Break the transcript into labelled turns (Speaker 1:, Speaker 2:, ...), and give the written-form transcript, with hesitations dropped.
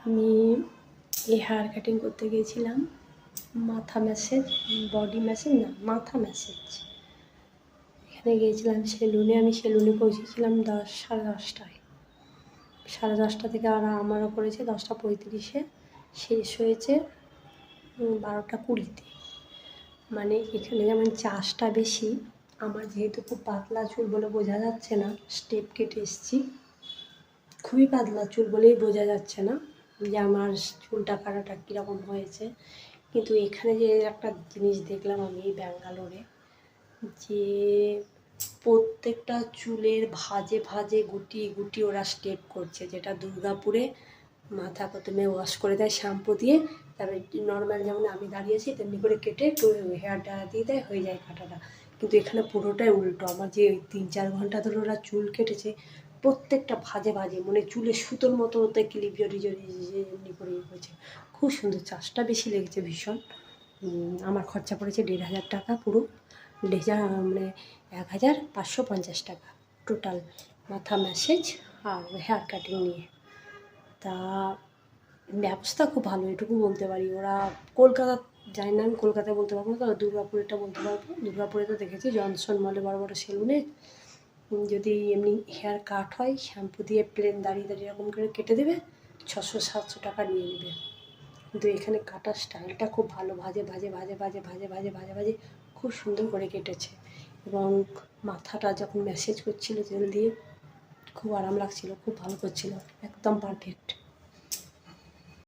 Speaker 1: আমি এই hair cutting করতে গিয়েছিলাম, মাথা ম্যাসেজ, বডি ম্যাসেজ না, মাথা ম্যাসেজ। এখানে গিয়েছিলাম সেলুনে। আমি সেলুনে পৌঁছেছিলাম 10, 10:30টায়। 10:30 থেকে আর আমারও করেছে 10:35-এ, শেষ হয়েছে 12:20-তে। মানে এখানে যেমন চাষটা বেশি, আমার যেহেতু খুব পাতলা চুল বলে বোঝা যাচ্ছে না, স্টেপ কেটে এসেছি, খুবই পাতলা চুল বলেই বোঝা যাচ্ছে না যে আমার চুলটা কাটাটা কীরকম হয়েছে। কিন্তু এখানে যে একটা জিনিস দেখলাম আমি ব্যাঙ্গালোরে, যে প্রত্যেকটা চুলের ভাঁজে ভাঁজে গুটি গুটি ওরা স্টেপ করছে, যেটা দুর্গাপুরে মাথা প্রথমে ওয়াশ করে দেয় শ্যাম্পু দিয়ে, তারপরে নর্মাল যেমন আমি দাঁড়িয়েছি তেমনি করে কেটে একটু হেয়ার ড্রায়ার দিয়ে দেয়, হয়ে যায় কাটাটা। কিন্তু এখানে পুরোটাই উল্টো। আমার যে 3-4 ঘন্টা ধরে ওরা চুল কেটেছে, প্রত্যেকটা ভাঁজে ভাঁজে, মানে চুলে সুতোর মতো ওতে ক্লিপ জড়িয়ে জড়িয়ে এমনি করে ইয়ে করেছে। খুব সুন্দর, চাষটা বেশি লেগেছে ভীষণ। আমার খরচা পড়েছে 1,500 টাকা, পুরো মানে 1,550 টাকা টোটাল, মাথা ম্যাসেজ আর হেয়ার কাটিং নিয়ে। তা ব্যবস্থা খুব ভালো, এটুকু বলতে পারি। ওরা কলকাতা, জানি না, আমি কলকাতায় বলতে পারবো না, তবে দুর্গাপুরেরটা বলতে পারবো। দুর্গাপুরে তো দেখেছি জনসন মলে বড় বড় সেলুনে যদি এমনি হেয়ার কাট হয়, শ্যাম্পু দিয়ে প্লেন দাঁড়িয়ে দাঁড়িয়ে এরকম করে কেটে দেবে, 600-700 টাকা নিয়ে নেবে। কিন্তু এখানে কাটার স্টাইলটা খুব ভালো, ভাজে ভাজে ভাজে ভাজে ভাজে ভাজে ভাজে ভাজে খুব সুন্দর করে কেটেছে। এবং মাথাটা যখন ম্যাসেজ করছিল তেল দিয়ে, খুব আরাম লাগছিল, খুব ভালো করছিল, একদম পারফেক্ট।